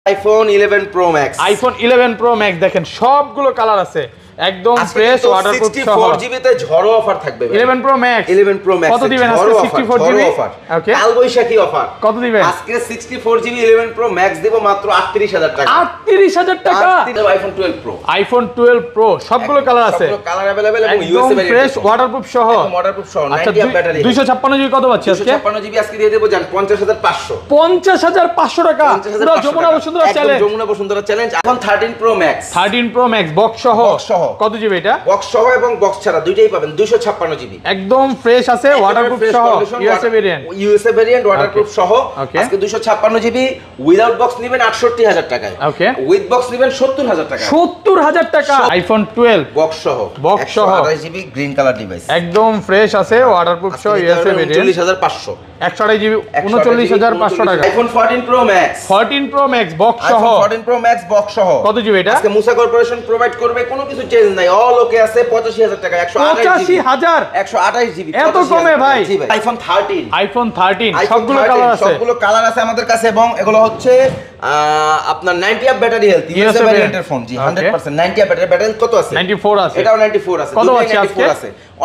IPhone 11 pro max. IPhone 11 pro max দেখেন সবগুলো colour আছে, একদম ফ্রেশ ওয়াটারপ্রুফ সহ। 64 জিবি তে ঝড়ো অফার থাকবে 11 প্রো ম্যাক্স। 11 প্রো ম্যাক্স কত দিবেন আজকে? 64 জিবি অফার। ওকে, কাল বৈশাখী অফার। কত দিবেন আজকে? 64 জিবি 11 প্রো ম্যাক্স দেব মাত্র 38000 টাকা। 38000 টাকা। IPhone 12 pro. আইফোন 12 প্রো সবগুলো কালার আছে, সবগুলো কালার अवेलेबल এবং ইউএসএ ভেরিয়েন্ট, ফ্রেশ ওয়াটারপ্রুফ সহ। একদম ওয়াটারপ্রুফ সহ। 90 অ্যাম্প ব্যাটারি। 256 জিবি কত পাচ্ছি আজকে? 256 জিবি আজকে দিয়ে দেব জান 50500। 50500 টাকা। পুরো যমুনা বসুন্ধরা চ্যালেঞ্জ। একদম যমুনা বসুন্ধরা চ্যালেঞ্জ। এখন 13 pro max. 13 pro max box সহ। কত জিবি এটা? বক্স সহ এবং বক্স ছাড়া দুইটাই পাবেন 256 জিবি। একদম ফ্রেশ আছে, ওয়াটারপ্রুফ সহ, USA variant. USA variant waterproof সহ। আজকে 256 জিবি উইদাউট বক্স নেবেন 68000 টাকায়। ওকে, উইথ বক্স নেবেন 70000 টাকা। 70000 টাকা। আইফোন 12 বক্স সহ। বক্স সহ 128 জিবি গ্রিন কালার ডিভাইস। একদম ফ্রেশ আছে, ওয়াটারপ্রুফ সহ, ইউএসএ ভেরিয়েন্ট। 39500। 128 জিবি 39500 টাকা। IPhone 14 pro max. 14 pro max box সহ। আইফোন 14 প্রো ম্যাক্স বক্স সহ। কত জিবি এটা? আজকে মুসা কর্পোরেশন প্রোভাইড করবে, কোনো কিছু চেঞ্জ নাই, অল ওকে আছে 85000 টাকা। 85000 128 জিবি। এত কমে ভাই? জি ভাই। আইফোন 13। আইফোন 13 সবগুলো কালার আছে, সবগুলো কালার আছে আমাদের কাছে এবং এগুলো হচ্ছে আপনার 90 অ্যাপ ব্যাটারি হেলথ ইউএসএ ভেরিয়েন্টের ফোন। জি 100% 90 অ্যাপ ব্যাটারি হেলথ কত আছে? 94 আছে। এটাও 94 আছে। কত আছে আজকে?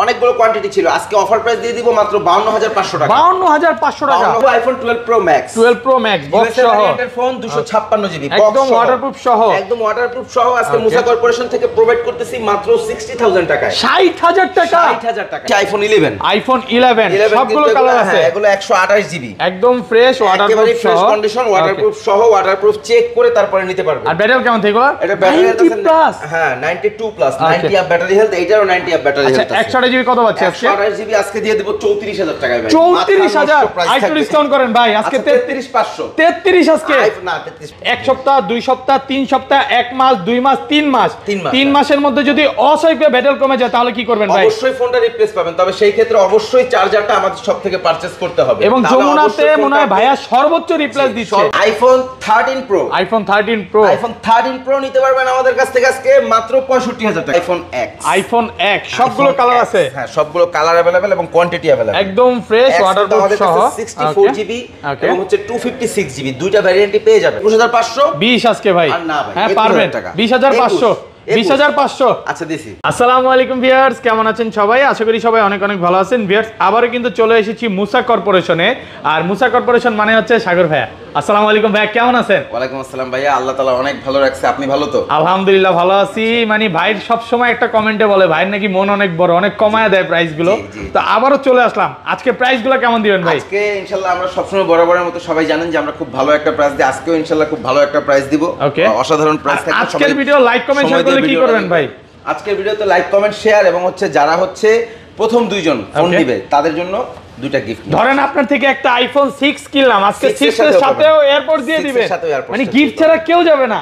অনেকগুলো কোয়ান্টিটি ছিল, আজকে অফার প্রাইস দিয়ে দিব মাত্র 52500 টাকা। 52500 টাকা। IPhone 12 pro max. 12 pro max box সহ ভেরিয়েন্টের ফোন 256 জিবি একদম ওয়াটারপ্রুফ সহ। একদম ওয়াটারপ্রুফ সহ আজকে মুসা কর্পোরেশন থেকে প্রোভাইড করতেছি মাত্র 60000 টাকায়। 60000 টাকা। 60000 টাকা। আইফোন 11। আইফোন 11 সবগুলো কালার আছে, এগুলো 128 জিবি একদম ফ্রেশ ওয়াটারপ্রুফ সহ, ফ্রেশ কন্ডিশন ওয়াটারপ্রুফ সহ, ওয়াটারপ্রুফ চেক করে তারপরে নিতে পারবেন। আর ব্যাটারি কেমন থেকে? এটা ব্যাটারি আছে 90+। হ্যাঁ 92 প্লাস 90 অ্যাপ ব্যাটারি হেলথ, এটারও 90 অ্যাপ ব্যাটারি হেলথ আছে। 128 জিবি কত পাচ্ছি আজকে? 128 জিবি আজকে দিয়ে দেব 34000 টাকায় ভাই। 34000 আইটু ডিসকাউন্ট করেন ভাই আজকে। 33500। 33 আজকে। না 33। এক সপ্তাহ, 2 সপ্তাহ, 3 সপ্তাহ, 1 মাস, 2 মাস, 3 মাস, 3 মাসের মধ্যে যদি অসহায় ব্যাটারি কমে যায় তাহলে কি করবেন ভাই? অবশ্যই ফোনটা রিপ্লেস পাবেন, তবে সেই ক্ষেত্রে অবশ্যই চার্জারটা আমাদের সব থেকে পারচেজ করতে হবে। এবং যমুনাতে মনে হয় ভাইয়া সর্বোচ্চ রিপ্লেস দিচ্ছে। IPhone 13 pro. IPhone 13 pro. IPhone 13 pro নিতে পারবেন আমাদের কাছ থেকে আজকে মাত্র 65000 টাকা। IPhone x. আইফোন এক্স সবগুলো কালার আছে। হ্যাঁ সবগুলো কালার अवेलेबल এবং কোয়ান্টিটি अवेलेबल। একদম ফ্রেশ ওয়াটারপ্রুফ সহ। 64 জিবি এবং হচ্ছে 256 জিবি দুইটা ভ্যারিয়েন্টই পেয়ে যাবেন। 20500 20 আজকে ভাই। না ভাই, হ্যাঁ পারবেন। 20500 20500। আচ্ছা দিছি। আসসালামু আলাইকুম ভিউয়ার্স, কেমন আছেন সবাই? আশা করি সবাই অনেক অনেক ভালো আছেন। ভিউয়ার্স আবারও কিন্তু চলে এসেছি মুসা কর্পোরেশনে, আর মুসা কর্পোরেশন মানে হচ্ছে সাগর ভাইয়া। আসসালামু আলাইকুম ভাইয়া, কেমন আছেন? ওয়ালাইকুম আসসালাম ভাইয়া, আল্লাহ তাআলা অনেক ভালো রাখছে, আপনি ভালো তো? আলহামদুলিল্লাহ ভালো আছি। মানে ভাইয়ের সব সময় একটা কমেন্টে বলে ভাইয়ের নাকি মন অনেক বড়, অনেক কমায় দেয় প্রাইস গুলো। তো আবারও চলে আসলাম, আজকে প্রাইস গুলো কেমন দিবেন ভাই? আজকে ইনশাআল্লাহ আমরা সবসময় বরাবরের মতো সবাই জানেন যে আমরা খুব ভালো একটা প্রাইস দিই, আজকেও ইনশাআল্লাহ খুব ভালো একটা প্রাইস দিব। অসাধারণ প্রাইস থাকবে। আজকের ভিডিও লাইক কমেন্ট শেয়ার করলে কি করবেন ভাই? আজকের ভিডিওতে লাইক কমেন্ট শেয়ার এবং হচ্ছে যারা হচ্ছে প্রথম দুইজন ফোন দিবে তাদের জন্য দুইটা গিফট। ধরেন আপনার থেকে একটা আইফোন 6 কিনলাম, আজকে 6 এর সাথেও এয়ারপড দিয়ে দিবেন। মানে গিফট ছাড়া কেউ যাবে না।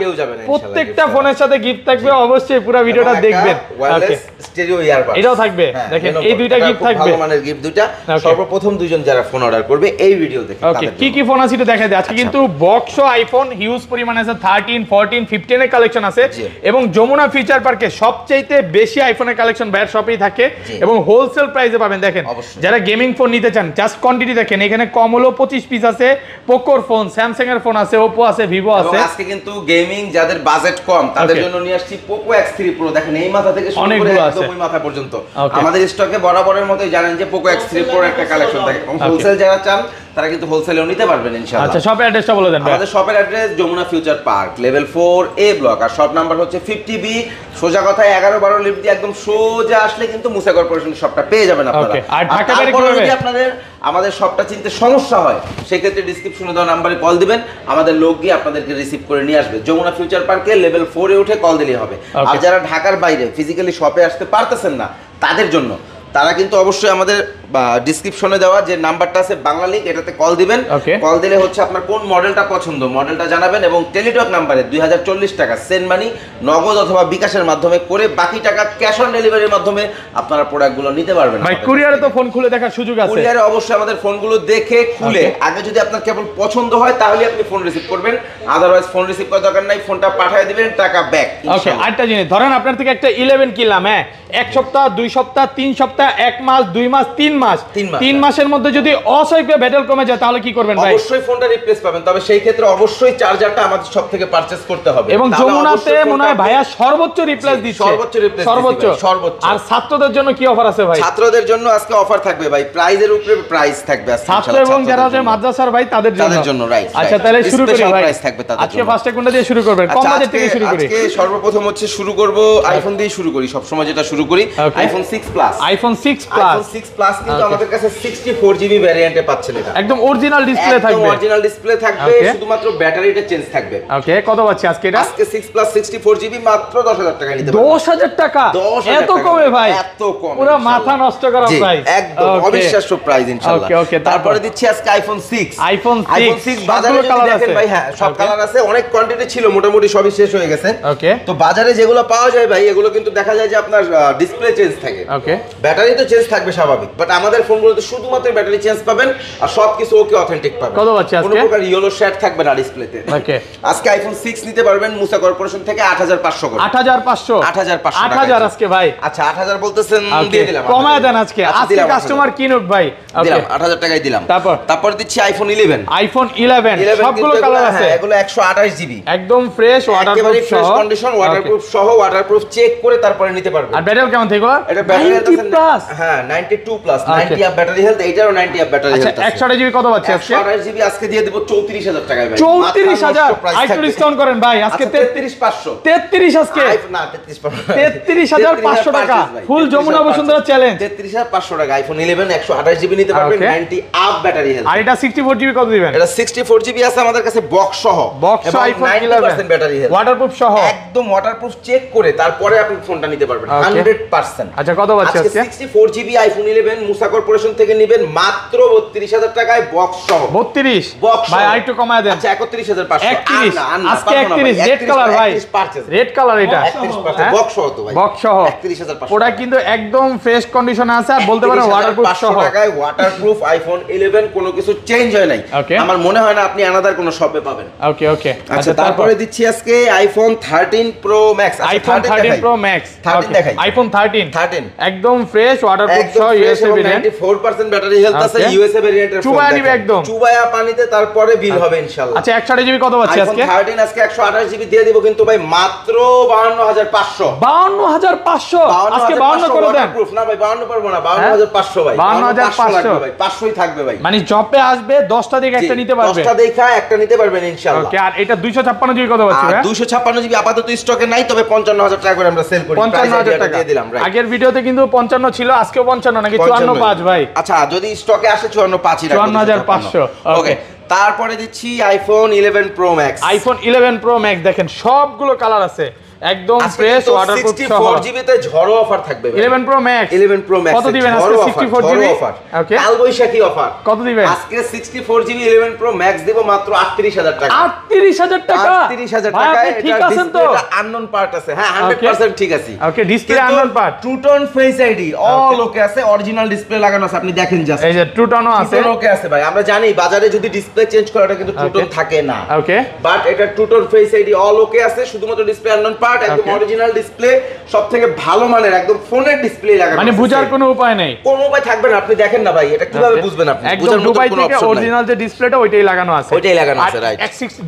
প্রত্যেকটা ফোনের সাথে গিফট থাকবে, অবশ্যই পুরো ভিডিওটা দেখবেন। ওয়্যারলেস স্টেরিও ইয়ারবাড এটাও থাকবে। দেখেন এই দুইটা গিফট থাকবে, ভালো মানের গিফট দুইটা। সর্বপ্রথম দুইজন যারা ফোন অর্ডার করবে এই ভিডিও দেখে ওকে কি কি ফোন আছে একটু দেখাই দিই। আজকে কিন্তু বক্স আইফোন হিউজ পরিমাণে আছে, 13 14 15 এর কালেকশন আছে এবং যমুনা ফিচার পার্কে সবচেয়ে বেশি আইফোনের কালেকশন ভাইয়ের শপেই থাকে এবং হোলসেল প্রাইসে পাবেন। দেখেন যারা গেমিং ফোন নিতে চান, জাস্ট কোয়ান্টিটি দেখেন, এখানে কম হলো 25 পিস আছে। পোকোর ফোন, স্যামসাং এর ফোন আছে, ওপো আছে, ভিভো আছে। আজকে কিন্তু গেমিং যাদের বাজেট কম তাদের জন্য নিয়ে আসছি পোকো X3 Pro। দেখেন এই মাথা থেকে শুরু করে একদম ওই মাথা পর্যন্ত আমাদের স্টকে বরাবরের মতোই জানেন যে পোকো X3 Pro একটা কালেকশন থাকে এবং হোলসেল যারা চান তারা কিন্তু হোলসেলেও নিতে পারবেন ইনশাআল্লাহ। আচ্ছা শপের অ্যাড্রেসটা বলে দেন ভাই। আমাদের শপের address Jamuna future park level 4A block, আর শপ নাম্বার হচ্ছে 50B। সোজা কথায় 11-12 লিফট দিয়ে একদম সোজা আসলে কিন্তু মুসা কর্পোরেশনের শপটা পেয়ে যাবেন আপনারা। আর ঢাকা বাইরে যদি আপনাদের আমাদের শপটা চিনতে সমস্যা হয় সেই ক্ষেত্রে ডেসক্রিপশনে দেওয়া নম্বরে কল দিবেন, আমাদের লোক গিয়ে আপনাদেরকে রিসিভ করে নিয়ে আসবে। যমুনা ফিউচার পার্কে লেভেল 4 এ উঠে কল দিলেই হবে। আর যারা ঢাকার বাইরে ফিজিক্যালি শপে আসতে পারতেছেন না তাদের জন্য তারা কিন্তু অবশ্যই আমাদের ডেসক্রিপশনে দেওয়া যে নাম্বারটা আছে বাংলা লিংক, এটাতে কল দিবেন। কল দিলে হচ্ছে আপনার কোন মডেলটা পছন্দ মডেলটা জানাবেন এবং টেলিটক নাম্বারে 2040 টাকা সেন্ড মানি নগদ অথবা বিকাশের মাধ্যমে করে বাকি টাকা ক্যাশ অন ডেলিভারির মাধ্যমে আপনারা প্রোডাক্টগুলো নিতে পারবেন। ভাই কুরিয়ারে তো ফোন খুলে দেখার সুযোগ আছে। কুরিয়ারে অবশ্যই আমাদের ফোনগুলো দেখে খুলে আগে যদি আপনার কেবল পছন্দ হয় তাহলে আপনি ফোন রিসিভ করবেন, আদারওয়াইজ ফোন রিসিভ করার দরকার নাই, ফোনটা পাঠিয়ে দিবেন, টাকা ব্যাক। ওকে আরেকটা জিনিস, ধরেন আপনার থেকে একটা 11 কিনলাম, হ্যাঁ এক সপ্তাহ 2 সপ্তাহ 3 সপ্তাহ 1 মাস 2 মাস 3 মাস 3 মাসের মধ্যে যদি অসহায় ব্যাটারি কমে যায় তাহলে কি করবেন ভাই? অবশ্যই ফোনটা রিপ্লেস পাবেন, তবে সেই ক্ষেত্রে অবশ্যই চার্জারটা আমাদের সব থেকে পারচেজ করতে হবে। এবং যমুনাতে মনে হয় ভাইয়া সর্বোচ্চ রিপ্লেস দিচ্ছে, সর্বোচ্চ। আর ছাত্রদের জন্য কি অফার আছে ভাই? ছাত্রদের জন্য আজকে অফার থাকবে ভাই, প্রাইজের উপরে প্রাইস থাকবে আজকে ছাত্র এবং যারা মাদ্রাসার ভাই তাদের জন্য, রাইট। আচ্ছা তাহলে শুরু করি ভাই, প্রাইস থাকবে তাদের জন্য। আজকে ফার্স্টে কোনটা দিয়ে শুরু করবেন? কম বাজেট থেকে শুরু করি। আজকে সর্বপ্রথম হচ্ছে শুরু করব আইফোন দিয়ে শুরু করি, সব সময় যেটা শুরু করি আইফোন 6 প্লাস। আইফোন 6 প্লাস কিন্তু আমাদের কাছে 64 জিবি ভ্যারিয়েন্টে পাচ্ছেন। এটা একদম অরিজিনাল ডিসপ্লে থাকবে, একদম অরিজিনাল ডিসপ্লে থাকবে, শুধুমাত্র ব্যাটারিটা চেঞ্জ থাকবে। ওকে, কত পাচ্ছি আজকে এটা? আজকে 6 প্লাস 64 জিবি মাত্র 10000 টাকা নিতে পারবেন। 10000 টাকা? এত কমে ভাই? এত কম, পুরো মাথা নষ্ট করা প্রাইস, একদম অবিশ্বাস্য প্রাইস ইনশাআল্লাহ। ওকে, তারপরে দিচ্ছি আজকে আইফোন 6 বাজারে কালার দেখেন ভাই, হ্যাঁ সব কালার আছে, অনেক কোয়ান্টিটি ছিল, মোটামুটি সবই শেষ হয়ে গেছে। ওকে, তো বাজারে যেগুলো পাওয়া যায় ভাই এগুলো কিন্তু দেখা যায় যে আপনার ডিসপ্লে চেঞ্জ থাকে, ওকে, ব্যাটারি তো চেঞ্জ থাকবে স্বাভাবিক, বাট আমাদের ফোনগুলোতে শুধুমাত্র ব্যাটারি চেঞ্জ পাবেন আর সবকিছু ওকে অথেন্টিক পাবেন। কত পাচ্ছি আজকে? কোনো প্রকার ইয়েলো শেড থাকবে না ডিসপ্লেতে। ওকে, আজকে আইফোন 6 নিতে পারবেন মুসা কর্পোরেশন থেকে 8500 করে। 8500 আজকে ভাই। আচ্ছা 8000 বলতেছেন, দিয়ে দিলাম, কমায় দেন আজকে। আজকে কাস্টমার কিনুক ভাই, দিলাম 8000 টাকাই দিলাম। তারপর দিচ্ছি আইফোন 11 সবগুলো কালার আছে, এগুলো 128 জিবি একদম fresh, waterproof fresh condition, waterproof সহ, ওয়াটারপ্রুফ চেক করে তারপরে নিতে পারবেন। আর ব্যাটারি কেমন থেকে এগুলো? এটা ব্যাটারি প্লাস, হ্যাঁ 92 প্লাস, 90 আপ ব্যাটারি হেলথ, এটারও 90 আপ ব্যাটারি হেলথ আছে। 128 জিবি কত পাচ্ছি আজকে? 128 জিবি আজকে দিয়ে দেব 34000 টাকায় ভাই। 34000 আইটু ডিসকাউন্ট করেন ভাই আজকে। 33500 33 আজকে না 33500 33500 টাকা ফুল যমুনা বসুন্ধরা চ্যালেঞ্জ। 33500 টাকা আইফোন 11 128 জিবি নিতে পারবেন, 90 আপ ব্যাটারি হেলথ। আর এটা 64 জিবি কত দিবেন? এটা 64 জিবি আছে আমাদের কাছে বক্স সহ, আইফোন 11 ব্যাটারি হেলথ, ওয়াটারপ্রুফ সহ, একদম ওয়াটারপ্রুফ চেক করে তারপরে আপনি ফোনটা নিতে পারবেন 100%। আচ্ছা কত পাচ্ছি আজকে? 64 জিবি আইফোন 11 মুসা কর্পোরেশন থেকে নেবেন মাত্র 32000 টাকায় বক্স সহ। 32 বক্স ভাই আরেকটু কমায় দেন। আচ্ছা 31500। 31 আজকে 31 রেড কালার ভাই, রেড কালার এটা 31% বক্স সহ তো ভাই, বক্স সহ 31500। প্রোডাক্ট কিন্তু একদম ফ্রেশ কন্ডিশনে আছে, আর বলতে পারেন ওয়াটারপ্রুফ সহ। টাকায় ওয়াটারপ্রুফ আইফোন 11, কোনো কিছু চেঞ্জ হয় নাই। আমার মনে হয় না আপনি আনাদার কোনো শপে পাবেন। ওকে ওকে, আচ্ছা তারপরে দিচ্ছি আজকে iPhone 13 pro max. IPhone 13 pro max 13 দেখাই। আইফোন 13 একদম ফ্রেশ, ওয়াটারপ্রুফ সহ, ইউএসএ ভেরিয়েন্ট, 94% ব্যাটারি হেলথ আছে, ইউএসএ ভেরিয়েন্টের ফোন। চুবায়া নিবে একদম, চুবায়া পানিতে, তারপরে বিল হবে ইনশাআল্লাহ। আচ্ছা 128 জিবি কত পাচ্ছি আজকে? আইফোন 13 আজকে 128 জিবি দিয়ে দিব কিন্তু ভাই মাত্র 52500। 52500 আজকে 52 করে দেন। প্রুফ না ভাই, 52 পারবো না, 52500 ভাই, 52500 ভাই, 500ই থাকবে ভাই। মানে জবে আসবে 10টা দেখে একটা নিতে পারবে, 10টা দেখা একটা নিতে পারবেন ইনশাআল্লাহ। ওকে, আর এটা 256 জিবি কত পাচ্ছি ভাই? 256 জিবি আপাতত স্টকে নাই, তবে 55000 টাকা করে আমরা সেল করি। 55000 টাকা দিয়ে দিলাম। আগের ভিডিওতে কিন্তু 55 ছিল, আজকেও 55 নাকি 54.5 ভাই? আচ্ছা যদি স্টকে আসে 54.5 রাখবো, 54500। ওকে, তারপরে দিচ্ছি iPhone 11 pro max. IPhone 11 pro max দেখেন সবগুলো কালার আছে, একদম ফ্রেশ, ওয়াটারপ্রুফ সহ। 64 জিবি তে ঝড়ো অফার থাকবে ভাই। 11 প্রো ম্যাক্স কত দিবেন আজকে? 64 জিবি অফার, ওকে, কাল বৈশাখী অফার কত দিবেন আজকে? 64 জিবি 11 প্রো ম্যাক্স দেব মাত্র 38000 টাকা। 38000 টাকা? 38000 টাকা। ঠিক আছেন তো? এটা আননোন পার্ট আছে, হ্যাঁ 100% ঠিক আছে। Okay, display unknown part, true tone face ID all okay আছে, অরিজিনাল ডিসপ্লে লাগানো আছে, আপনি দেখেন জাস্ট। এই যে টু টোনও আছে, ওকে আছে ভাই। আমরা জানি বাজারে যদি ডিসপ্লে চেঞ্জ করে ওটা কিন্তু টু টোন থাকে না, ওকে, বাট এটা two tone face ID all okay আছে, শুধুমাত্র ডিসপ্লে আননোন পার্ট, একদম অরিজিনাল ডিসপ্লে, সবথেকে ভালো মানের একদম ফোনের ডিসপ্লে লাগানো, মানে বুঝার কোনো উপায় নেই, কোনো উপায় থাকবে না। আপনি দেখেন না ভাই, এটা কিভাবে বুঝবেন আপনি? একদম দুবাই থেকে অরিজিনাল যে ডিসপ্লেটা ওইটাই লাগানো আছে, ওইটাই লাগানো আছে, রাইট।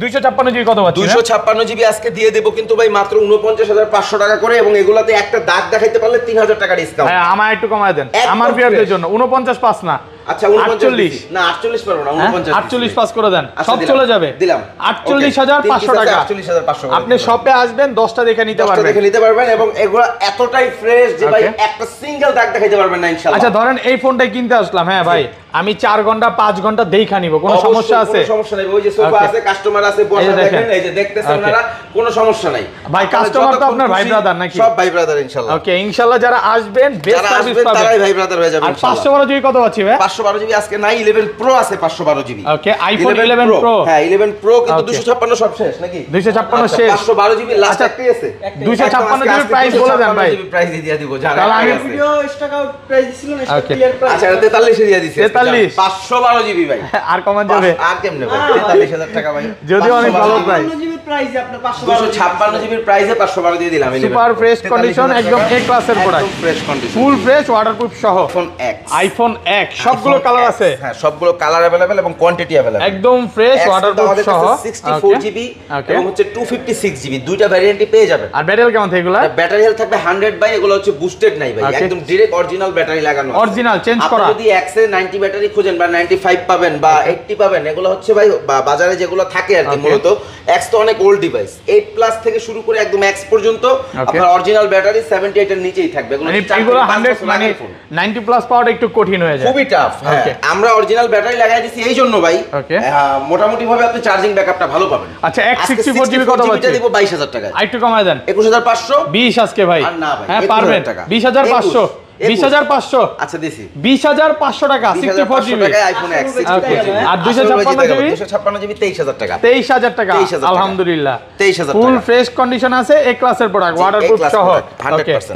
256 জিবি কত পাচ্ছি? 256 জিবি আজকে দিয়ে দেব কিন্তু ভাই মাত্র 49500 টাকা করে, এবং এগুলাতে একটা দাগ দেখাইতে পারলে 3000 টাকা ডিসকাউন্ট। হ্যাঁ আমার একটু কমায় দেন আমার ভিউয়ারদের জন্য। 49.5 না, আচ্ছা 49 না 48 পারবো না, 49 48 পাস করে দেন, সব চলে যাবে। দিলাম 48500 টাকা। 48500 আপনি শপে আসবেন 10টা দেখে নিতে পারবেন, এবং এগুলা এতটাই ফ্রেশ যে ভাই একটা সিঙ্গেল দাগ দেখাইতে পারবেন না ইনশাআল্লাহ। আচ্ছা ধরেন এই ফোনটাই কিনতে আসলাম, হ্যাঁ ভাই আমি 4 ঘন্টা 5 ঘন্টা দেখা নিব, কোনো সমস্যা আছে? কোনো সমস্যা নাই, ওই যে সোফা আছে, কাস্টমার আছে, বসে দেখেন, এই যে দেখতেছেন আপনারা, কোনো সমস্যা নাই ভাই। কাস্টমার তো আপনার ভাই ব্রাদার নাকি? সব ভাই ব্রাদার ইনশাআল্লাহ। ওকে, ইনশাআল্লাহ যারা আসবেন বেস্ট সার্ভিস পাবেন, তারাই ভাই ব্রাদার হয়ে যাবেন ইনশাআল্লাহ। 512 জিবি কত আছে ভাই? 512 জিবি আজকে নাই, 11 প্রো আছে 512 জিবি। ওকে, আইফোন 11 প্রো, হ্যাঁ 11 প্রো কিন্তু 256 সব শেষ নাকি? 256 শেষ, 512 জিবি লাস্ট একটাই আছে। 256 জিবি প্রাইস বলে দেন ভাই। প্রাইস দিয়ে দিব, জানেন তাহলে আমি ভিডিও স্টক আউট প্রাইস ছিল না, ক্লিয়ার প্রাইস। আচ্ছা 43 এ দিয়ে দিছি, 43 246 512 জিবি ভাই। আর কমান যাবে? আর কেমনে ভাই? 43000 টাকা ভাই। যদি অনেক ভালো প্রাইস। 256 জিবির প্রাইসে 512 দিয়ে দিলাম। সুপার ফ্রেশ কন্ডিশন, একদম এ ক্লাসের product, fresh condition, full fresh, waterproof সহ। আইফোন X সবগুলো কালার আছে। হ্যাঁ, সবগুলো কালার अवेलेबल এবং কোয়ান্টিটি अवेलेबल। একদম ফ্রেশ, ওয়াটারপ্রুফ সহ। 64 জিবি এবং হচ্ছে 256 জিবি, দুইটা ভ্যারিয়েন্টই পেয়ে যাবেন। আর ব্যাটারি কেমন থাকে এগুলা? ব্যাটারি হেলথ থাকবে 100 বাই, এগুলো হচ্ছে বুস্টেড নাই ভাই, একদম ডাইরেক্ট অরিজিনাল ব্যাটারি লাগানো আছে। অরিজিনাল চেঞ্জ করা। আপনি যদি X এর 90 ব্যাটারি খুঁজেন বা 95 পাবেন বা 80 পাবেন, এগুলো হচ্ছে ভাই বাজারে যেগুলো থাকে আর কি, মূলত X তো অনেক ওল্ড ডিভাইস, 8 প্লাস থেকে শুরু করে একদম X পর্যন্ত আপনার অরিজিনাল ব্যাটারি 78 এর নিচেই থাকবে। এগুলো 100 মানে 90 প্লাস পাওয়াটা একটু কঠিন হয়ে যায়, খুবই টাফ। হ্যাঁ, আমরা অরিজিনাল ব্যাটারি লাগাই দিছি এই জন্য ভাই, মোটামুটি ভাবে আপনি চার্জিং ব্যাকআপটা ভালো পাবেন। আচ্ছা, X64 জিবি কত পাচ্ছেন? দিব 22000 টাকা। আরেকটু কমায় দেন, 21500। 20 আজকে ভাই। হ্যাঁ পারবেন, 20500। 20500 আচ্ছা দিছি 20500 টাকা 64 জিবি আইফোন X 64 জিবি। আর 256 জিবি 23000 টাকা। 23000 টাকা আলহামদুলিল্লাহ, 23000 টাকা। ফুল ফ্রেশ কন্ডিশন আছে, এ ক্লাসের প্রোডাক্ট, ওয়াটারপ্রুফ সহ। 100%।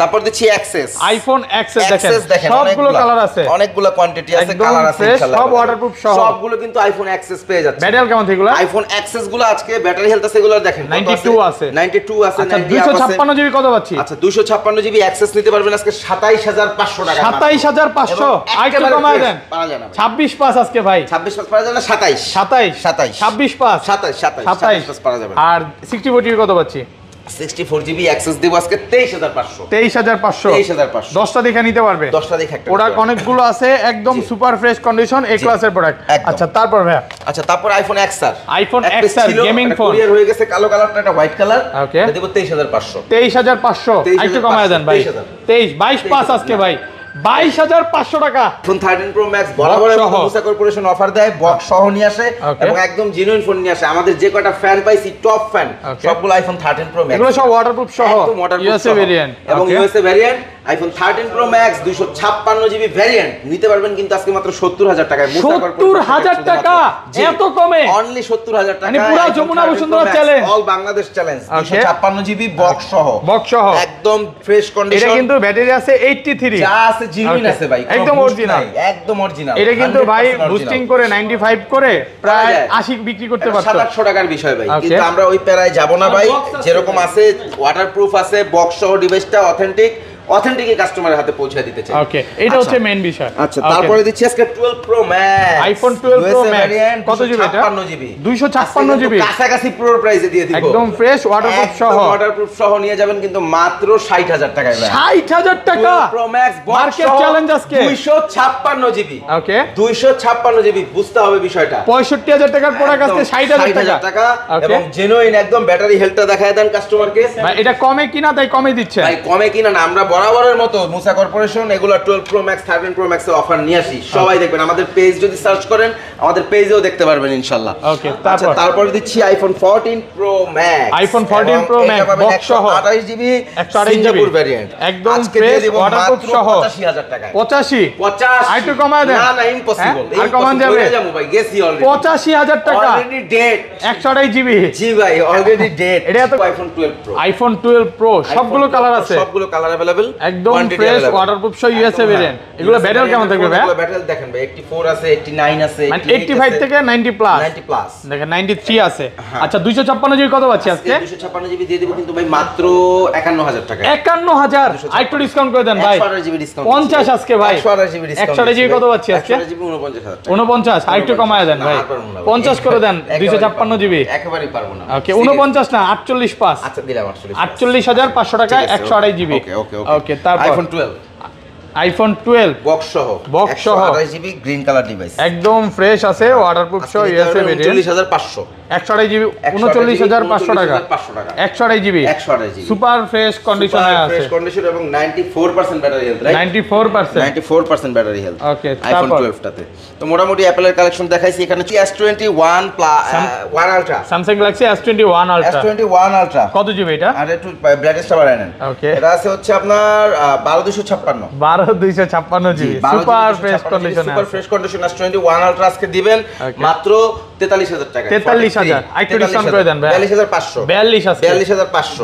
তারপর দিচ্ছি XS, আইফোন XS দেখেন সবগুলো কালার আছে, অনেকগুলো কোয়ান্টিটি আছে, কালার আছে ইনশাআল্লাহ, সব ওয়াটারপ্রুফ সহ। সবগুলো কিন্তু আইফোন XS পেয়ে যাচ্ছে। ব্যাটারি কেমন থাকে এগুলো? আইফোন XS গুলো আজকে ব্যাটারি হেলথ আছে, এগুলো দেখেন 92 আছে, 92 আছে, আচ্ছা 256 জিবি কত পাচ্ছি? আচ্ছা 256 জিবি XS নিতে পারবেন আজকে 27500 টাকা। 27500 আইটা কমায় দেন, পারা যায় না 26 পাস আজকে ভাই। 26 পাস পারা যায় না, 27 26 পাস 27 পাস পারা যাবে। আর 64 জিবি কত পাচ্ছি? 64 জিবি XS দেব আজকে 23500। 23500 10টা দেখে নিতে পারবে, 10টা দেখে একটা প্রোডাক্ট অনেকগুলো আছে, একদম সুপার ফ্রেশ কন্ডিশন, এ ক্লাসের প্রোডাক্ট। আচ্ছা তারপর ভাই, আচ্ছা তারপর iPhone XR, iPhone XR gaming phone courier হয়ে গেছে, কালো কালারটা, এটা হোয়াইট কালার, ওকে দেব 23500। 23500 একটু কমায় দেন ভাই, 22 পাস আজকে ভাই, 22500 টাকা। ফোন 13 প্রো ম্যাক্স বরাবর মুসা কর্পোরেশন অফার দেয়, বক্স সহ নিয়ে আসে এবং একদম জেনুইন ফোন নিয়ে আসে। আমাদের যে কয়টা ফ্যান পাইছি, টপ ফ্যান, সবগুলো আইফোন 13 প্রো ম্যাক্স, এগুলো সব ওয়াটারপ্রুফ সহ, ইউএসএ ভেরিয়েন্ট এবং USA variant. IPhone 13 pro max 256 GB variant নিতে পারবেন কিন্তু আজকে মাত্র 70000 টাকায়। 70000 টাকা এত কমে? অনলি 70000 টাকা, মানে পুরো Jamuna Bashundhara challenge, all Bangladesh challenge. 256 GB box সহ একদম ফ্রেশ কন্ডিশন। এটা কিন্তু ব্যাটারি আছে 83, যা আছে জিনুইন আছে ভাই, একদম অরিজিনাল, একদম অরিজিনাল। এটা কিন্তু ভাই বুস্টিং করে 95 করে প্রায় 80 বিক্রি করতে পারতো, 700 টাকার বিষয় ভাই। কিন্তু আমরা ওই প্যারায় যাব না ভাই, যেরকম আছে ওয়াটারপ্রুফ আছে, বক্স সহ ডিভাইসটা অথেন্টিক কাস্টমারের হাতে পৌঁছে দিতে চাই। ওকে, এটা হচ্ছে মেইন বিষয়। আচ্ছা তারপরে দিচ্ছি আজকে 12 pro max, iPhone 12 pro max কত জিবি এটা? 256 জিবি 256 জিবি কাছাকাছি প্রো প্রাইসে দিয়ে দিব, একদম ফ্রেশ ওয়াটারপ্রুফ সহ নিয়ে যাবেন কিন্তু মাত্র 60000 টাকায় ভাই। 60000 টাকা প্রো ম্যাক্স মার্কেট চ্যালেঞ্জ আজকে 256 জিবি। ওকে 256 জিবি, বুঝতে হবে বিষয়টা। 65000 টাকার প্রোডাক্ট আজকে 60000 টাকা এবং জেনুইন একদম ব্যাটারি হেলথটা দেখায় দেন কাস্টমারকে। ভাই এটা কমে কিনা, তাই কমে দিচ্ছে ভাই, কমে কিনা না, আমরা বরাবরের মতো মুসা কর্পোরেশন এগুলো 12 প্রো ম্যাক্স 13 প্রো ম্যাক্স এর অফার নিয়ে আসি। সবাই দেখবেন, আমাদের পেজ যদি সার্চ করেন আমাদের পেজেও দেখতে পারবেন ইনশাআল্লাহ। ওকে তারপর দিচ্ছি iPhone 14 pro max, iPhone 14 pro max box সহ 28 জিবি 128 সিঙ্গাপুর ভ্যারিয়েন্ট, একদম ফ্রেশ ওয়াটারপ্রুফ সহ 85000 টাকা। 50 আইটু কমায় দেন, না ইম্পসিবল, আর কমান যাবে ভাই, গেছি অলরেডি 85000 টাকা, অলরেডি ডেট 128 জিবি। জি ভাই, অলরেডি ডেট। এটা তো আইফোন 12 প্রো, আইফোন 12 প্রো সবগুলো কালার আছে, সবগুলো কালার अवेलेबल, একদম ফ্রেশ ওয়াটারপ্রুফ সহ ইউএসএ ভেরিয়েন্ট। এগুলো ব্যাটারি কেমন থাকবে ভাই? এগুলো ব্যাটারি দেখেন ভাই, 84 আছে, 89 আছে, মানে 85 থেকে 90 প্লাস, 90 প্লাস দেখেন 93 আছে। আচ্ছা 256 জিবি কত পাচ্ছি আজকে? 256 জিবি দিয়ে দেব কিন্তু ভাই মাত্র 51000 টাকা। 51000 আরেকটু ডিসকাউন্ট করে দেন ভাই, 128 জিবি ডিসকাউন্ট 50 আজকে ভাই, 128 জিবি ডিসকাউন্ট, 128 জিবি কত পাচ্ছি আজকে? 128 জিবি 49000 টাকা। 49 আরেকটু কমায় দেন ভাই, 50 করে দেন 256 জিবি। একেবারেই পারবো না। ওকে 49 না 48 পাস, আচ্ছা দিলাম 48, 48500 টাকা 128 জিবি। ওকে তারপর আইফোন 12, আইফোন 12 বক্স সহ 128 জিবি গ্রিন কালার ডিভাইস, একদম ফ্রেশ আছে, ওয়াটারপ্রুফ সহ ইউএসএ ভেরিয়েন্ট, 49500 128 জিবি 39500 টাকা, 128 জিবি সুপার ফ্রেশ কন্ডিশনে আছে, ফ্রেশ কন্ডিশন এবং 94% battery health, right? 94% battery health. ওকে আইফোন 12 টাতে তো মোটামুটি অ্যাপলের কালেকশন দেখাইছি। এখানে S21 1 ultra, Samsung Galaxy S21 ultra, S21 ultra কত জিবি এটা? আর একটু ব্রাইটনেসটা বাড়ায় নেন। ওকে এটা আছে হচ্ছে আপনার 12256, 12256 জিবি সুপার ফ্রেশ কন্ডিশনে, super fresh condition S21 ultra আজকে দিবেন মাত্র 43000 টাকা। 43000 আরেকটু ডিসকাউন্ট করে দেন ভাই। 42500 42 আছে 42500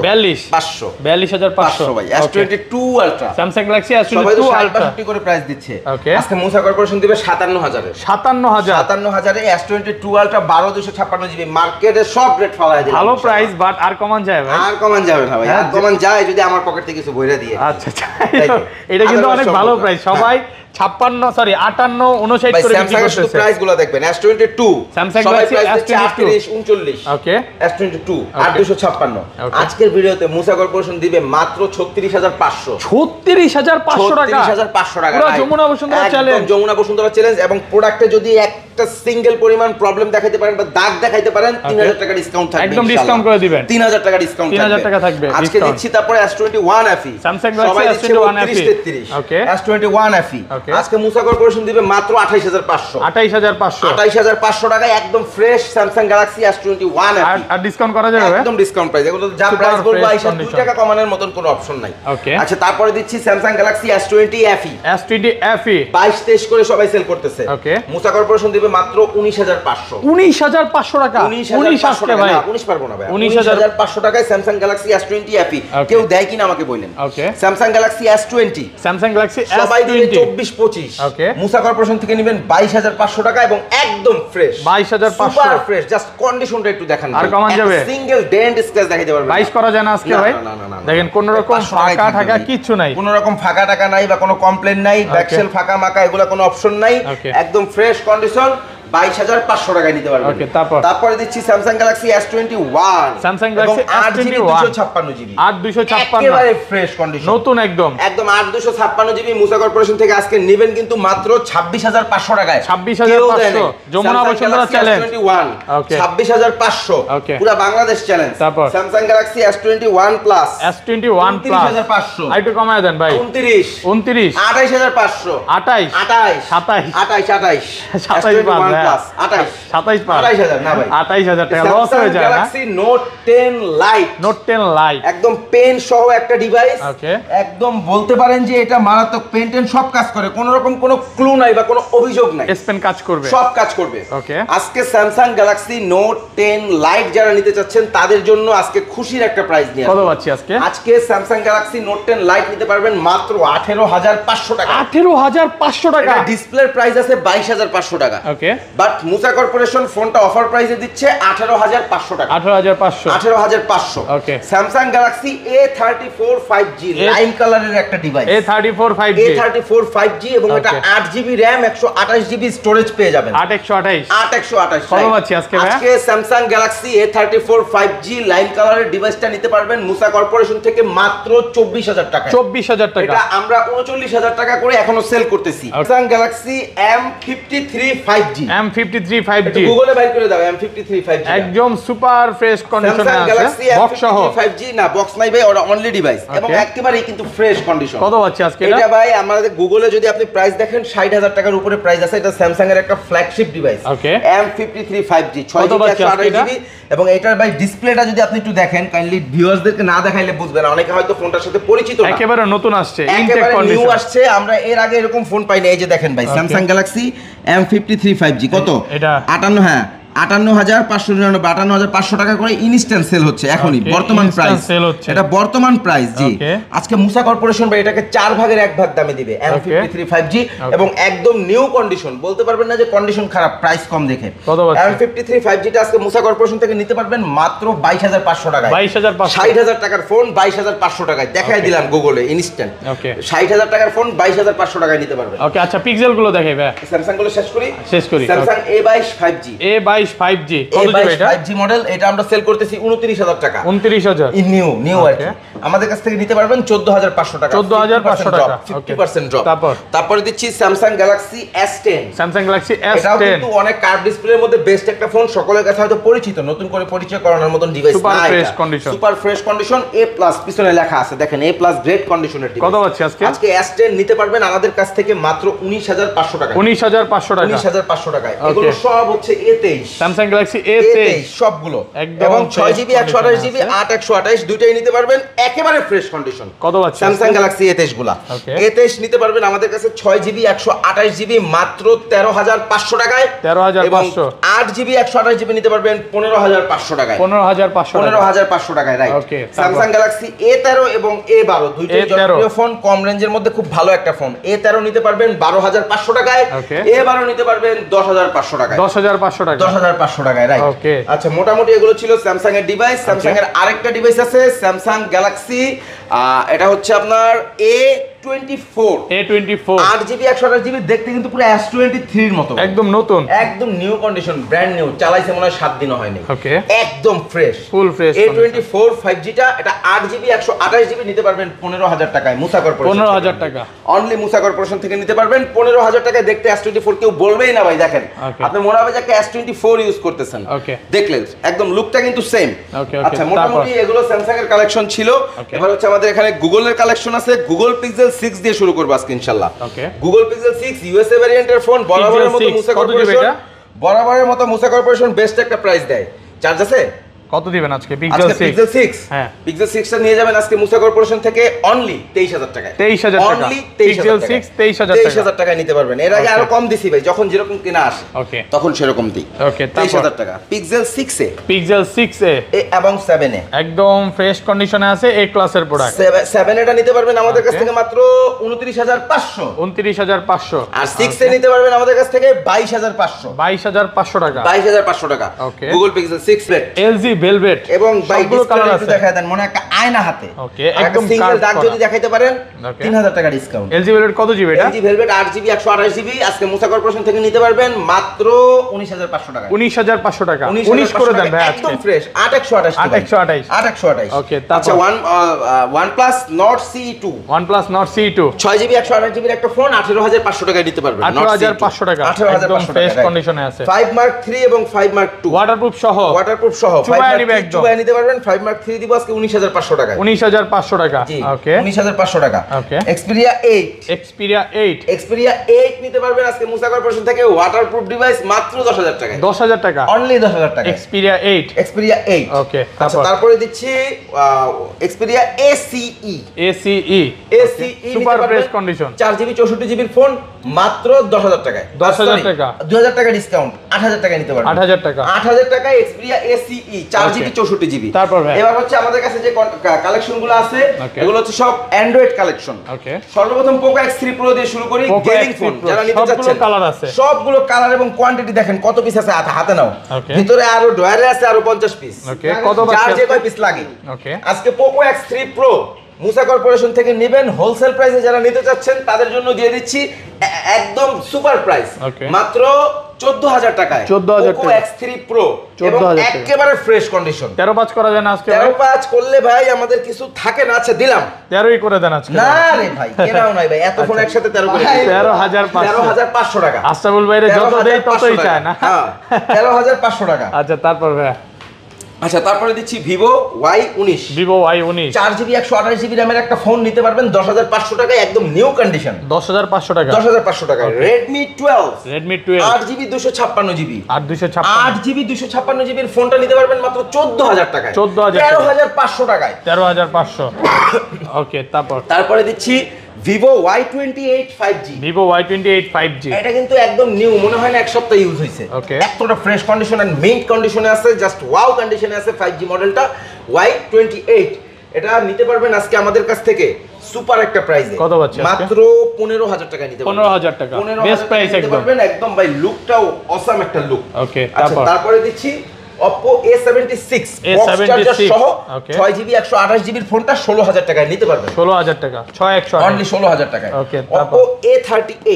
500 42500 ভাই। S22 ultra Samsung Galaxy S22 ultra করে প্রাইস দিচ্ছে। ওকে আজকে মুসা কর্পোরেশন দিবে 57000 এ 57000 এ S22 আলট্রা 12256 জিবি মার্কেটে সব রেট ফালায় দিলাম। ভালো প্রাইস, বাট আর কমান যায় ভাই? আর কমান যাবে না ভাই, আর কমান যায় যদি আমার পকেট থেকে কিছু বইরা দিয়ে। আচ্ছা এটা কিন্তু অনেক ভালো প্রাইস। সবাই 58 সরি 58 59 করে বিক্রি করতেছে। শুধু প্রাইসগুলো দেখবেন। S22 স্যামসাং গ্যালাক্সি S22 39 ওকে S22 8256। আজকের ভিডিওতে মুসা কর্পোরেশন দিবে মাত্র 36500 টাকা। 36500 টাকা পুরো যমুনা বসুন্ধরা চ্যালেঞ্জ, একদম যমুনা বসুন্ধরা চ্যালেঞ্জ। এবং প্রোডাক্টে যদি একটা সিঙ্গেল পরিমাণ প্রবলেম দেখাইতে পারেন বা দাগ দেখাইতে পারেন 3000 টাকা ডিসকাউন্ট থাকবে। একদম ডিসকাউন্ট করে দিবেন। 3000 টাকা ডিসকাউন্ট থাকবে। 3000 টাকা থাকবে আজকে দিচ্ছি। তারপরে S21 FE Samsung Galaxy S21 FE ওকে S21 FE আজকে মুসা কর্পোরেশন দিবে মাত্র 28500 28500 টাকায় একদম fresh Samsung Galaxy S21 FE। আর ডিসকাউন্ট করা যাবে? একদম ডিসকাউন্ট প্রাইস। এগুলো যা প্রাইস বলবো আইসা 2 টাকা কমানোর মতন কোনো অপশন নাই। ওকে আচ্ছা তারপরে দিচ্ছি স্যামসাং গ্যালাক্সি S20 FE 22-23 করে সবাই সেল করতেছে। ওকে মুসা কর্পোরেশন দিবে মাত্র 19500 টাকা। 19 আজকে ভাই 19 পারবো না ভাই। 19500 টাকায় স্যামসাং গ্যালাক্সি S20 FE। কেউ দেয় কিনা আমাকে বলেন। ওকে Samsung Galaxy S20 Samsung Galaxy সবাই দিবে S20 24-25। ওকে মুসা কর্পোরেশন থেকে নেবেন 22500 টাকা এবং একদম ফ্রেশ 22500 সুপার ফ্রেশ। জাস্ট কন্ডিশনটা একটু দেখান। আর কমান যাবে? সিঙ্গেল ডেন্ট স্ক্র্যাচ দেখাইতে পারবেন। 22 করা যায় না আজকে ভাই? দেখেন কোন রকম ফাঁকা টাকা কিচ্ছু নাই, কোন রকম ফাঁকা টাকা নাই বা কোনো কমপ্লেইন নাই, ব্যাকসেল ফাঁকা মাকা এগুলা কোনো অপশন নাই। একদম ফ্রেশ কন্ডিশন 22500 টাকায় নিতে পারবেন। ওকে তারপরে দিচ্ছি Samsung Galaxy S21 Samsung Galaxy S21 256 GB 8256 একেবারে ফ্রেশ কন্ডিশন নতুন একদম 8256 জিবি মুসা কর্পোরেশন থেকে আজকে নেবেন কিন্তু মাত্র 26500 টাকায়। 26500 যমুনা বসুন্ধরা চ্যালেঞ্জ 21 26500 পুরো Bangladesh challenge. Samsung Galaxy S21 plus S21 plus 23500 আইটু কমায় দেন ভাই। 29 28500 28 27 প্লাস 28000 না ভাই 28000 টাকা লস হয়ে যায় না। গ্যালাক্সি নোট 10 লাইট একদম পেন সহ একটা ডিভাইস। ওকে একদম বলতে পারেন যে এটা মারাত্মক পেন টেন সব কাজ করে, কোনো রকম কোনো ক্লু নাই বা কোনো অভিযোগ নাই, এস পেন কাজ করবে, সব কাজ করবে। ওকে আজকে স্যামসাং গ্যালাক্সি নোট 10 লাইট যারা নিতে চাচ্ছেন তাদের জন্য আজকে খুশির একটা প্রাইস নিয়ে কত পাচ্ছি আজকে স্যামসাং গ্যালাক্সি নোট 10 লাইট নিতে পারবেন মাত্র 18500 টাকা। 18500 টাকা ডিসপ্লের প্রাইস আছে 22500 টাকা। ওকে বাট মুসা কর্পোরেশন ফোনটা অফার প্রাইসে দিচ্ছে 18500 টাকা। 18500 ওকে Samsung Galaxy A34 5G lime কালারের একটা ডিভাইস। A34 5G এবং এটা 8GB RAM 128GB স্টোরেজ পেয়ে যাবেন। 828 কত পাচ্ছি আজকে Samsung Galaxy A34 5G lime কালারের ডিভাইসটা নিতে পারবেন মুসা কর্পোরেশন থেকে মাত্র 24000 টাকা। 24000 টাকা এটা আমরা 39000 টাকা করে এখনো সেল করতেছি। স্যামসাং গ্যালাক্সি M53 5G গুগলে বাইর করে দাও। M53 5G একদম সুপার ফ্রেশ কন্ডিশনে আছে, বক্স সহ 5G না বক্স নাই ভাই, ওটা অনলি ডিভাইস এবং একেবারেই কিন্তু ফ্রেশ কন্ডিশন। কত পাচ্ছি আজকে এটা ভাই আমাদের গুগলে যদি আপনি প্রাইস দেখেন 60000 টাকার উপরে প্রাইস আছে। এটা স্যামসাং এর একটা flagship device M53 5G 6GB 128GB এবং এটার ভাই ডিসপ্লেটা যদি আপনি একটু দেখেন কাইন্ডলি ভিউয়ারদেরকে না দেখাইলে বুঝবেন না, অনেকে হয়তো ফোনটার সাথে পরিচিত না, একেবারে নতুন আসছে, ইনটেক নিউ কন্ডিশন আসছে, আমরা এর আগে এরকম ফোন পাইনি। এই যে দেখেন ভাই স্যামসাং গ্যালাক্সি M53 5G কত? এটা 58 হ্যাঁ 58599 58500 টাকা করে ইনস্ট্যান্ট সেল হচ্ছে এখনই বর্তমান প্রাইস। এটা বর্তমান প্রাইস জি। আজকে মুসা কর্পোরেশন ভাই এটাকে 4 ভাগের 1 ভাগ দামে দিবে M53 5G এবং একদম নিউ কন্ডিশন, বলতে পারবেন না যে কন্ডিশন খারাপ, প্রাইস কম দেখে। M53 5G টা আজকে মুসা কর্পোরেশন থেকে নিতে পারবেন মাত্র 22500 টাকায়। 60000 টাকার ফোন 22500 টাকায় দেখাই দিলাম গুগলে ইনস্ট্যান্ট। 60000 টাকার ফোন 22500 টাকায় নিতে পারবেন। ওকে আচ্ছা পিক্সেল গুলো দেখাই ভাই, স্যামসাং গুলো শেষ করি। স্যামসাং A22 5G 5G কত দিবে এটা? 5G মডেল, এটা আমরা সেল করতেছি 29000 টাকা। 29000 নিউ আর কি। আমাদের কাছ থেকে নিতে পারবেন 14500 টাকা। 14500 টাকা 50% ড্রপ। তারপরে দিচ্ছি স্যামসাং গ্যালাক্সি S10 এটাও কিন্তু অনেক কার্ভ ডিসপ্লের মধ্যে বেস্ট একটা ফোন, সকলের কাছে হয়তো পরিচিত, নতুন করে পরিচয় করানোর মতন ডিভাইস না। সুপার ফ্রেশ কন্ডিশন A+ পিছনে লেখা আছে দেখেন A+ গ্রেড কন্ডিশনের ডিভাইস। কত পাচ্ছি আজকে S10 নিতে পারবেন আমাদের কাছ থেকে মাত্র 19500 টাকা। 19500 টাকা 19500 টাকায়। এগুলো সব হচ্ছে A23 Samsung Galaxy A23 সবগুলো একদম এবং 6GB 128GB 8 দুইটাই নিতে পারবেন একেবারে ফ্রেশ কন্ডিশন। কত পাচ্ছেন Samsung Galaxy A23 গুলা? A23 নিতে পারবেন আমাদের কাছে 6GB 128GB মাত্র 13500 টাকায়। 13500। 8GB 128GB নিতে পারবেন 15500 টাকায়। 15500 টাকায়, রাইট। Samsung Galaxy A13 এবং A12 দুইটাই জনপ্রিয় ফোন, কম রেঞ্জের মধ্যে খুব ভালো একটা ফোন। A13 নিতে পারবেন 12500 টাকায়, A12 নিতে পারবেন 10500 টাকায়। 10500 টাকা, 10500 টাকায়, রাইট। আচ্ছা, মোটামুটি এগুলো ছিল স্যামসাং এর ডিভাইস। স্যামসাং এর আরেকটা ডিভাইস আছে স্যামসাং গ্যালাক্সি, এটা হচ্ছে আপনার A24 8GB 128GB, দেখতে কিন্তু পুরো S23 এর মতো, একদম নতুন, একদম নিউ কন্ডিশন, ব্র্যান্ড নিউ, চালাইছে মনে হয় 7 দিনও হয়নি, একদম fresh, full fresh. A24 5G টা, এটা 8GB 128GB নিতে পারবেন 15000 টাকায়, মুসা কর্পোরেশন 15000 টাকা অনলি, মুসা কর্পোরেশন থেকে নিতে পারবেন 15000 টাকায়। দেখতে S24 কেউ বলবেই না ভাই, দেখেন আপনি মনে হবে যে একটা S24 ইউজ করতেছেন, দেখলেন একদম লুকটা কিন্তু সেম। আচ্ছা, মোটামুটি এগুলো স্যামসাং এর কালেকশন ছিল। এবার হচ্ছে আমাদের এখানে গুগলের কালেকশন আছে। গুগল পিক্সেল 6 দিয়ে শুরু করব আজকে ইনশাআল্লাহ। গুগল পিক্সেল 6 ইউএসএ ভ্যারিয়েন্টের ফোন, বরাবরের মতো মুসা কর্পোরেশন বেস্ট একটা প্রাইস দেয়। চার্জ আছে? কত দিবেন আজকে পিক্সেল 6? হ্যাঁ, পিক্সেল 6 টা নিয়ে যাবেন আজকে মুসা কর্পোরেশন থেকে অনলি 23000 টাকায়। 23000 টাকা, অনলি পিক্সেল 6 23000 টাকায় নিতে পারবেন। এর আগে আরো কম দিছি ভাই, যখন যেরকম কিনা আসে তখন সেরকম দিই। 23000 টাকা পিক্সেল 6 এ, পিক্সেল 6 এ এবং 7 এ একদম ফ্রেশ কন্ডিশনে আছে, এ ক্লাসের প্রোডাক্ট। 7 এটা নিতে পারবেন আমাদের কাছ থেকে মাত্র 29500। আর 6 এ নিতে পারবেন আমাদের কাছ থেকে 22500 টাকা, 22500 টাকা। Google pixel 6 plate LG velvet, এবং বাইগুলো কালার একটু দেখায় দেন, মনে একটা আয়না হাতে, একদম সিঙ্গেল দাগ যদি দেখাইতে পারেন 3000 টাকা ডিসকাউন্ট। LG ভেলভেট কত জিবি এটা? LG ভেলভেট 8GB 128GB আজকে মুসা কর্পোরেশন থেকে নিতে পারবেন মাত্র 19500 টাকা। 19500 টাকা, 19 করে দেন ভাই, একদম ফ্রেশ। 828। ওকে, আচ্ছা, OnePlus Nord CE2, 6GB 128GB এর একটা ফোন 18500 টাকায় নিতে পারবেন। 18500 টাকা, একদম ফ্রেশ কন্ডিশনে আছে। 5 Mark 3 এবং 5 Mark 2 ওয়াটারপ্রুফ সহ, 5 নিতে পারবেন। 5 Mark 3 দিব আজকে 19500 টাকায়। 19500 টাকা, ওকে, 19500 টাকা। ওকে, Xperia 8 নিতে পারবেন আজকে মুসা কর্পোরেশন থেকে, ওয়াটারপ্রুফ ডিভাইস মাত্র 10000 টাকায়। 10000 টাকা, অনলি 10000 টাকা। Xperia 8, ওকে। আচ্ছা, তারপরে দিচ্ছি Xperia ACE super fresh condition, 4GB 64GB এর ফোন মাত্র 10000 টাকায়। 10000 টাকা, 2000 টাকা ডিসকাউন্ট, 8000 টাকা নিতে পারবেন। 8000 টাকা, 8000 টাকায় Xperia ACE 4GB 64GB। তারপর এবার হচ্ছে আমাদের কাছে যে কালেকশনগুলো আছে এগুলো হচ্ছে সব অ্যান্ড্রয়েড কালেকশন। সর্বপ্রথম Poco X3 Pro দিয়ে শুরু করি। গেমিং ফোন যারা নিতে চাচ্ছেন, সবগুলো কালার এবং কোয়ান্টিটি দেখেন কত পিস আছে, হাতে নাও, ভিতরে আরো ডয়ারে আছে আরো 50 পিস, কত যে কয় পিস লাগে। আজকে Poco X3 Pro মুসা কর্পোরেশন থেকে নেবেন হোলসেল প্রাইসে, যারা নিতে চাচ্ছেন তাদের জন্য দিয়ে দিচ্ছি একদম সুপার প্রাইস, মাত্র 14000 টাকায়। 14000 Poco X3 Pro এবং একেবারে ফ্রেশ কন্ডিশন। 13/5 করা যায় না আজকে? 13/5 করলে ভাই আমাদের কিছু থাকে না। আচ্ছা, দিলাম 13ই করে দেন আজকে। না রে ভাই, কেনাও নাই ভাই, এত ফোন একসাথে 13 করে 13500 টাকা। আস্তাবুল ভাইরে যত দেই ততই চায় না। হ্যাঁ, 13500 টাকা। আচ্ছা, তারপর ভাই? আচ্ছা, তারপরে দিচ্ছি Vivo Y19, 4GB 128GB র্যামের একটা ফোন নিতে পারবেন 10500 টাকায়, একদম নিউ কন্ডিশন। 10500 টাকা, 10500 টাকায়। Redmi 12, 8GB 256GB, 8GB 256GB এর ফোনটা নিতে পারবেন মাত্র 14000 টাকায়। 13500 টাকায়, 13500। ওকে, তারপরে দিচ্ছি Vivo Y28 5G, এটা কিন্তু একদম নিউ, মনে হয় না এক সপ্তাহ ইউজ হইছে, এতটা ফ্রেশ কন্ডিশন এন্ড মিন্ট কন্ডিশনে আছে, জাস্ট ওয়াও কন্ডিশনে আছে 5G মডেলটা Y28। এটা নিতে পারবেন আজকে আমাদের কাছ থেকে সুপার একটা প্রাইসে। কত পাচ্ছেন? মাত্র 15000 টাকা নিতে পারবেন। 15000 টাকা, বেস্ট প্রাইস একদম ভাই, লুকটাও অসাম একটা লুক। ওকে, তারপরে দিচ্ছি Oppo A76 সহ 6GB 128GB এর ফোনটা 16000 টাকায় নিতে পারবেন। 16000 টাকা, 6128, অনলি 16000 টাকায়। ওকে, Oppo A38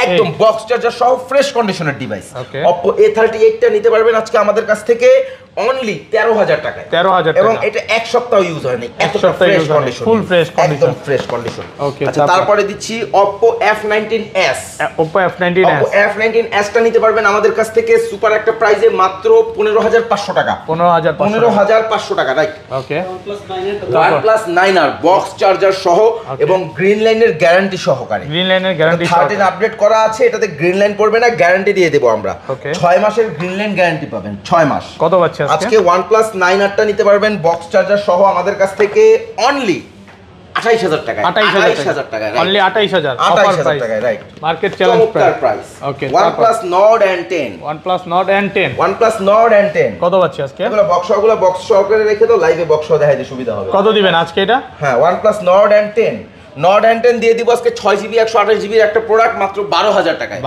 একদম বক্স চার্জার সহ ফ্রেশ কন্ডিশনের ডিভাইস। Oppo A38 টা নিতে পারবেন আজকে আমাদের কাছ থেকে অনলি 13,000 টাকায়। 13,000 টাকা, এবং এটা এক সপ্তাহ ইউজ হয়নি, এত fresh condition, full fresh condition, একদম ফ্রেশ কন্ডিশন। ওকে, আচ্ছা তারপরে দিচ্ছি Oppo F19s। Oppo F19s, Oppo F19s টা নিতে পারবেন আমাদের কাছ থেকে সুপার একটা প্রাইসে মাত্র 15,500 টাকা। 15,500 টাকা, রাইট। ওকে, OnePlus 9R বক্স চার্জার সহ এবং গ্রিন লাইনের গ্যারান্টি সহকারে। গ্রিন লাইনের গ্যারান্টি 13 আপডেট করা আছে, এটাতে গ্রিন লাইন পড়বে না, গ্যারান্টি দিয়ে দেব আমরা। 6 মাসের গ্রিন লাইন গ্যারান্টি পাবেন, 6 মাস। কত পাচ্ছে আজকে OnePlus 9R টা নিতে পারবেন বক্স চার্জার সহ আমাদের কাছ থেকে অনলি 28,000 টাকা। 28,000 টাকা, অনলি 28,000 টাকায়, right. Market challenge price. Okay, OnePlus Nord N10, OnePlus Nord N10, OnePlus Nord N10 কত পাচ্ছে আজকে? এগুলো বক্স সহকারে রেখে তো লাইভে বক্স সহ দেখাইতে সুবিধা হবে। কত দিবেন আজকে এটা? হ্যাঁ, OnePlus Nord N10 দিয়ে দিব আজকে 6GB 128GB একটা প্রোডাক্ট মাত্র 12,000 টাকায়।